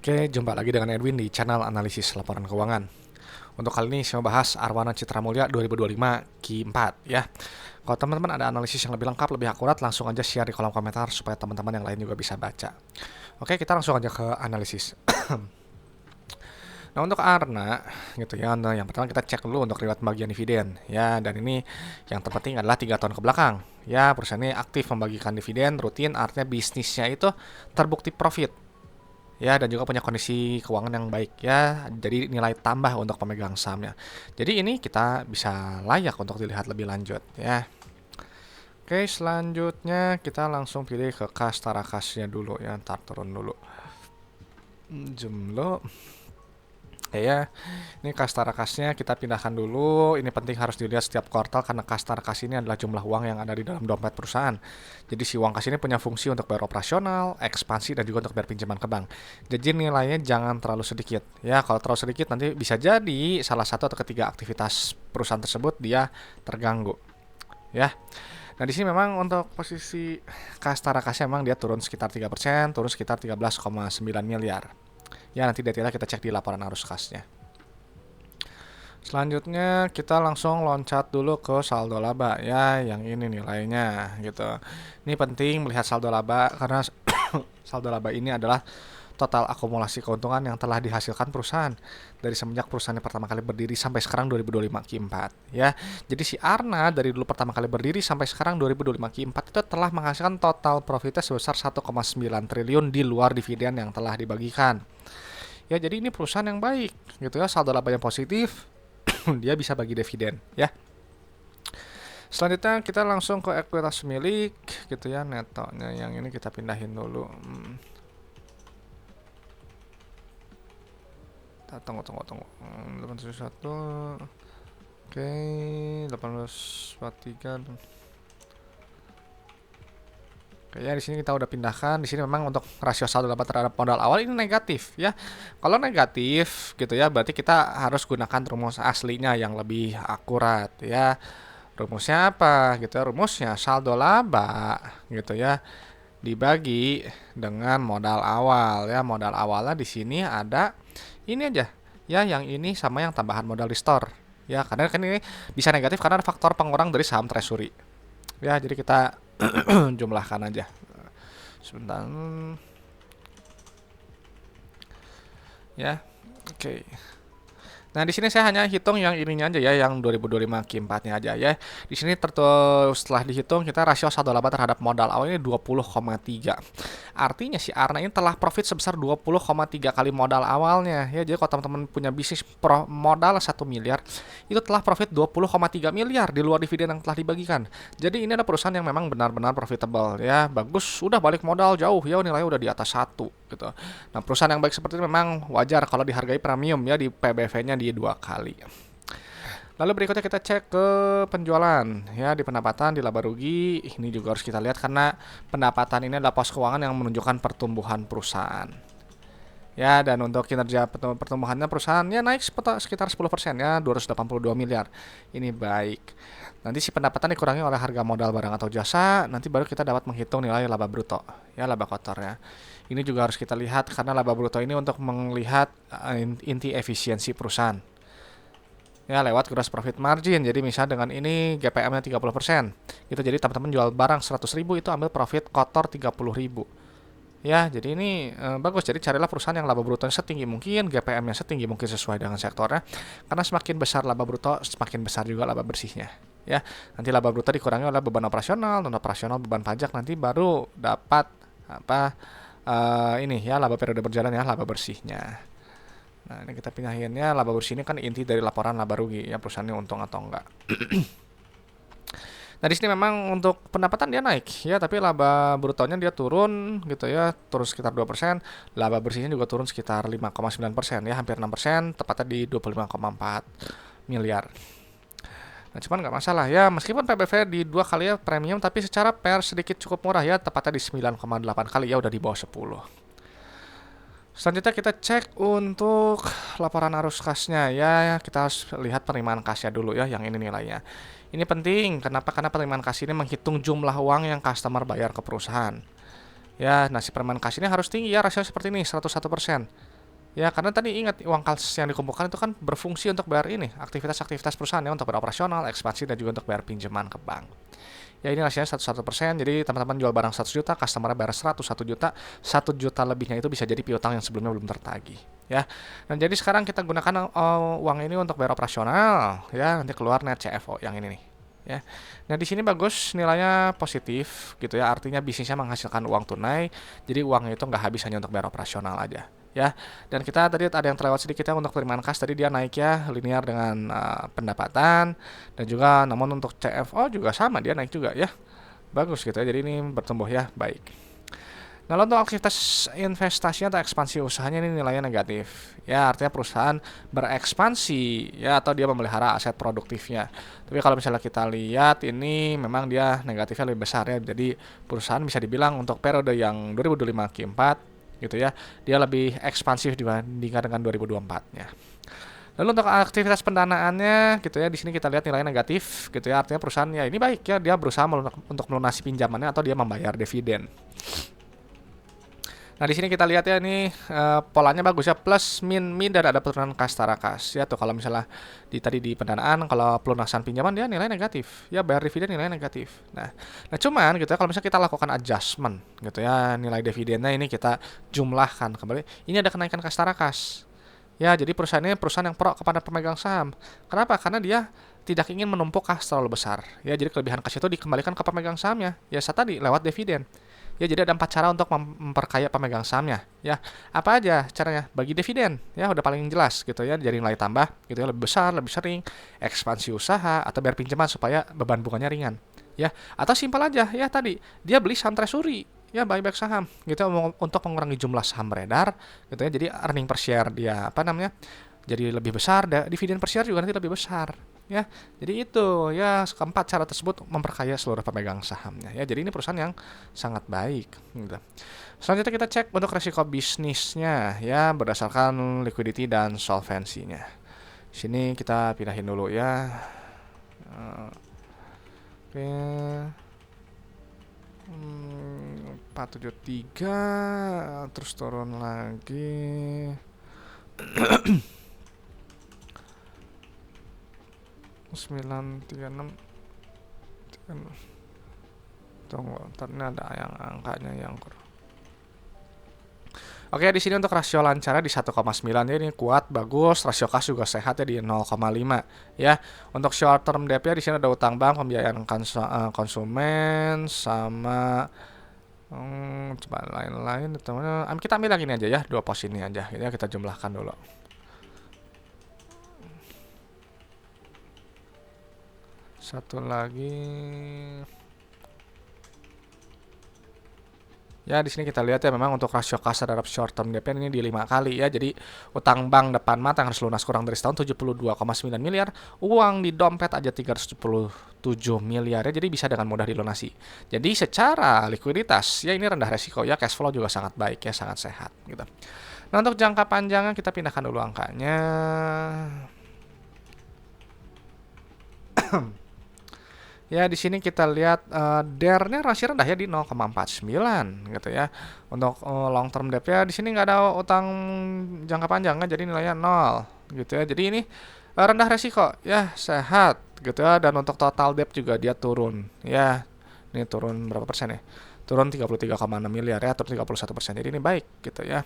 Oke, jumpa lagi dengan Edwin di channel analisis laporan keuangan. Untuk kali ini saya mau bahas Arwana Citra Mulya 2025 Q4 ya. Kalau teman-teman ada analisis yang lebih lengkap, lebih akurat, langsung aja share di kolom komentar supaya teman-teman yang lain juga bisa baca. Oke, kita langsung aja ke analisis. Nah, untuk Arna gitu ya, nah, yang pertama kita cek dulu untuk riwayat pembagian dividen ya, dan ini yang terpenting adalah 3 tahun ke belakang. Ya, perusahaan ini aktif membagikan dividen rutin, artinya bisnisnya itu terbukti profit ya, dan juga punya kondisi keuangan yang baik ya, jadi nilai tambah untuk pemegang sahamnya. Jadi ini kita bisa layak untuk dilihat lebih lanjut ya. Oke, selanjutnya kita langsung pilih ke kas tarakasnya dulu ya. Ntar turun dulu jumlah ya. Ini kas tarakasnya kita pindahkan dulu. Ini penting harus dilihat setiap kuartal karena kas tarakas ini adalah jumlah uang yang ada di dalam dompet perusahaan. Jadi si uang kas ini punya fungsi untuk bayar operasional, ekspansi, dan juga untuk bayar pinjaman ke bank. Jadi nilainya jangan terlalu sedikit ya. Kalau terlalu sedikit nanti bisa jadi salah satu atau ketiga aktivitas perusahaan tersebut dia terganggu ya. Nah, di sini memang untuk posisi kas tarakasnya memang dia turun sekitar 3%, turun sekitar 13,9 miliar. Ya, nanti detailnya kita cek di laporan arus kasnya. Selanjutnya kita langsung loncat dulu ke saldo laba ya, yang ini nilainya gitu. Ini penting melihat saldo laba karena saldo laba ini adalah total akumulasi keuntungan yang telah dihasilkan perusahaan dari semenjak perusahaan pertama kali berdiri sampai sekarang 2025 Q4 ya. Jadi si Arna dari dulu pertama kali berdiri sampai sekarang 2025 Q4 itu telah menghasilkan total profitnya sebesar 1,9 triliun di luar dividen yang telah dibagikan. Ya, jadi ini perusahaan yang baik gitu ya, saldo laba yang positif, dia bisa bagi dividen ya. Selanjutnya kita langsung ke ekuitas milik gitu ya, netonya yang ini kita pindahin dulu. Tunggu. 871. Oke, 1843. Oke ya, di sini kita udah pindahkan. Di sini memang untuk rasio saldo laba terhadap modal awal ini negatif ya. Kalau negatif gitu ya, berarti kita harus gunakan rumus aslinya yang lebih akurat ya. Rumusnya apa gitu ya? Rumusnya saldo laba gitu ya dibagi dengan modal awal ya. Modal awalnya di sini ada ini aja ya, yang ini sama yang tambahan modal di store ya, karena kan ini bisa negatif karena ada faktor pengurang dari saham treasury ya. Jadi kita jumlahkan aja sebentar ya. Oke. Nah, di sini saya hanya hitung yang ininya aja ya, yang 2025 Q4-nya aja ya. Di sini setelah dihitung kita rasio saldo laba terhadap modal awalnya 20,3. Artinya si Arna ini telah profit sebesar 20,3 kali modal awalnya ya. Jadi kalau teman-teman punya bisnis modal 1 miliar, itu telah profit 20,3 miliar di luar dividen yang telah dibagikan. Jadi ini adalah perusahaan yang memang benar-benar profitable ya. Bagus, sudah balik modal jauh ya, nilainya udah di atas 1 gitu. Nah, perusahaan yang baik seperti ini memang wajar kalau dihargai premium ya, di PBV-nya di 2 kali. Lalu berikutnya kita cek ke penjualan ya, di pendapatan, di laba rugi. Ini juga harus kita lihat karena pendapatan ini adalah pos keuangan yang menunjukkan pertumbuhan perusahaan. Ya, dan untuk kinerja pertumbuhannya perusahaan ya naik sekitar 10% ya, 282 miliar. Ini baik. Nanti si pendapatan dikurangi oleh harga modal barang atau jasa, nanti baru kita dapat menghitung nilai laba bruto ya, laba kotor ya. Ini juga harus kita lihat karena laba bruto ini untuk melihat inti efisiensi perusahaan ya, lewat gross profit margin. Jadi misal dengan ini GPM-nya 30%, itu jadi teman-teman jual barang 100.000 itu ambil profit kotor 30.000 ya. Jadi ini bagus. Jadi carilah perusahaan yang laba brutonya setinggi mungkin, GPM-nya setinggi mungkin sesuai dengan sektornya, karena semakin besar laba bruto semakin besar juga laba bersihnya ya. Nanti laba bruto dikurangi oleh beban operasional, non operasional, beban pajak, nanti baru dapat apa ini ya, laba periode berjalan ya, laba bersihnya. Nah, ini kita pindahin ya, laba bersih ini kan inti dari laporan laba rugi ya, perusahaannya untung atau enggak. Nah, di sini memang untuk pendapatan dia naik ya, tapi laba brutonya dia turun gitu ya, turun sekitar 2%. Laba bersihnya juga turun sekitar 5,9% ya, hampir 6%, tepatnya di 25,4 miliar. Nah, cuman nggak masalah ya, meskipun PBV di 2 kali ya premium, tapi secara per sedikit cukup murah ya, tepatnya di 9,8 kali ya, udah di bawah 10. Selanjutnya kita cek untuk laporan arus kasnya ya, kita harus lihat penerimaan kasnya dulu ya, yang ini nilainya. Ini penting, kenapa? Karena penerimaan kas ini menghitung jumlah uang yang customer bayar ke perusahaan. Ya, nasi penerimaan kas ini harus tinggi ya, rasio seperti ini, 101%. Ya, karena tadi ingat uang kas yang dikumpulkan itu kan berfungsi untuk bayar ini, aktivitas-aktivitas perusahaan ya, untuk beroperasional, ekspansi, dan juga untuk bayar pinjaman ke bank. Ya ini rasionya 101%, jadi teman-teman jual barang 100 juta, customer bayar 101 juta, 1 juta lebihnya itu bisa jadi piutang yang sebelumnya belum tertagih. Ya, dan jadi sekarang kita gunakan uang ini untuk bayar operasional, ya nanti keluar net CFO yang ini nih. Ya, nah di sini bagus nilainya positif gitu ya, artinya bisnisnya menghasilkan uang tunai, jadi uangnya itu nggak habis hanya untuk bayar operasional aja. Ya, dan kita tadi ada yang terlewat sedikit ya untuk penerimaan kas tadi dia naik ya linear dengan pendapatan, dan juga namun untuk CFO juga sama dia naik juga ya, bagus gitu ya, jadi ini bertumbuh ya baik. Nah, untuk aktivitas investasinya atau ekspansi usahanya ini nilainya negatif. Ya, artinya perusahaan berekspansi ya atau dia memelihara aset produktifnya. Tapi kalau misalnya kita lihat ini memang dia negatifnya lebih besar ya. Jadi perusahaan bisa dibilang untuk periode yang 2025 Q4 gitu ya, dia lebih ekspansif dibandingkan dengan 2024-nya. Lalu untuk aktivitas pendanaannya gitu ya, di sini kita lihat nilainya negatif gitu ya. Artinya perusahaan ya ini baik ya, dia berusaha untuk melunasi pinjamannya atau dia membayar dividen. Nah, di sini kita lihat ya ini polanya bagus ya, plus min dan ada penurunan kas tara kas ya tuh. Kalau misalnya tadi di pendanaan, kalau pelunasan pinjaman dia nilai negatif ya, bayar dividen nilai negatif. Nah cuman gitu ya, kalau misalnya kita lakukan adjustment gitu ya, nilai dividennya ini kita jumlahkan kembali, ini ada kenaikan kas tara kas ya. Jadi perusahaan ini perusahaan yang pro kepada pemegang saham. Kenapa? Karena dia tidak ingin menumpuk kas terlalu besar ya, jadi kelebihan kas itu dikembalikan ke pemegang sahamnya ya, saat tadi lewat dividen. Ya, jadi ada 4 cara untuk memperkaya pemegang sahamnya. Ya, apa aja caranya? Bagi dividen, ya udah paling jelas gitu ya. Jadi nilai tambah, gitu ya, lebih besar, lebih sering, ekspansi usaha atau bayar pinjaman supaya beban bunganya ringan. Ya, atau simpel aja, ya tadi dia beli saham treasury, ya buyback saham, gitu untuk mengurangi jumlah saham beredar, gitu ya. Jadi earning per share dia jadi lebih besar, dividen per share juga nanti lebih besar. Ya, jadi itu ya keempat cara tersebut memperkaya seluruh pemegang sahamnya ya. Jadi ini perusahaan yang sangat baik gitu. Selanjutnya kita cek untuk resiko bisnisnya ya berdasarkan liquidity dan solvensinya. Sini kita pindahin dulu ya. Oke. 473 terus turun lagi. 936. Tunggu, ntar ini ada yang angkanya yang Oke, di sini untuk rasio lancarnya di 1,9 ya, ini kuat, bagus. Rasio kas juga sehat ya di 0,5 ya. Untuk short term debt ya di sini ada utang bank, pembiayaan konsumen sama coba lain-lain teman-teman. Kita ambil lagi ini aja ya, dua pos ini aja ya, kita jumlahkan dulu. Satu lagi. Ya, di sini kita lihat ya memang untuk rasio kas terhadap short term debt ini di 5 kali ya. Jadi utang bank depan mata yang harus lunas kurang dari setahun 72,9 miliar, uang di dompet aja 377 miliar ya. Jadi bisa dengan mudah dilunasi. Jadi secara likuiditas ya ini rendah resiko ya, cash flow juga sangat baik ya, sangat sehat gitu. Nah, untuk jangka panjangnya kita pindahkan dulu angkanya. Ya, di sini kita lihat DER-nya rasio rendah ya di 0,49 gitu ya. Untuk long term debt ya di sini nggak ada utang jangka panjangnya, jadi nilainya 0 gitu ya. Jadi ini rendah resiko ya, sehat gitu ya. Dan untuk total debt juga dia turun ya. Ini turun berapa persen ya? Turun 33,6 miliar ya, atau 31%. Jadi ini baik gitu ya.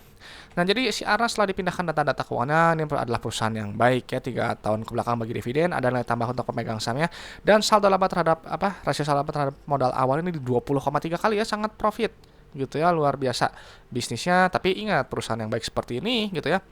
Nah, jadi si Arna setelah dipindahkan data-data keuangan, ini adalah perusahaan yang baik ya, 3 tahun kebelakang bagi dividen, ada nilai tambah untuk pemegang sahamnya, dan saldo laba terhadap rasio saldo laba terhadap modal awal ini di 20,3 kali ya, sangat profit gitu ya, luar biasa bisnisnya. Tapi ingat, perusahaan yang baik seperti ini gitu ya,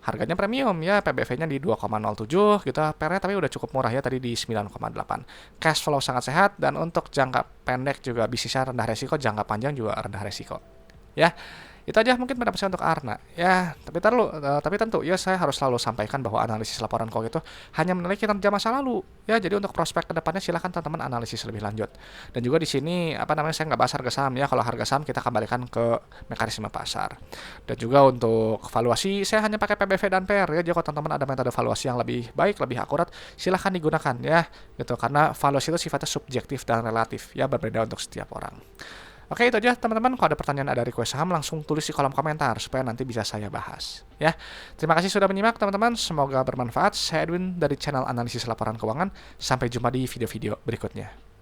harganya premium ya, PBV-nya di 2,07 gitu, PR-nya tapi udah cukup murah ya, tadi di 9,8. Cash flow sangat sehat, dan untuk jangka pendek juga bisnisnya rendah resiko, jangka panjang juga rendah resiko. Ya, itu aja mungkin pendapat saya untuk Arna ya. Tapi tentu ya saya harus selalu sampaikan bahwa analisis laporan keuangan itu hanya menilai kinerja masa lalu ya. Jadi untuk prospek kedepannya silahkan teman-teman analisis lebih lanjut. Dan juga di sini saya nggak bahas harga saham ya. Kalau harga saham kita kembalikan ke mekanisme pasar. Dan juga untuk valuasi saya hanya pakai PBV dan PR ya. Jadi kalau teman-teman ada metode valuasi yang lebih baik, lebih akurat, silahkan digunakan ya gitu. Karena valuasi itu sifatnya subjektif dan relatif ya, berbeda untuk setiap orang. Oke, itu aja teman-teman. Kalau ada pertanyaan, ada request saham, langsung tulis di kolom komentar supaya nanti bisa saya bahas. Ya, terima kasih sudah menyimak teman-teman. Semoga bermanfaat. Saya Edwin dari channel Analisis Laporan Keuangan. Sampai jumpa di video-video berikutnya.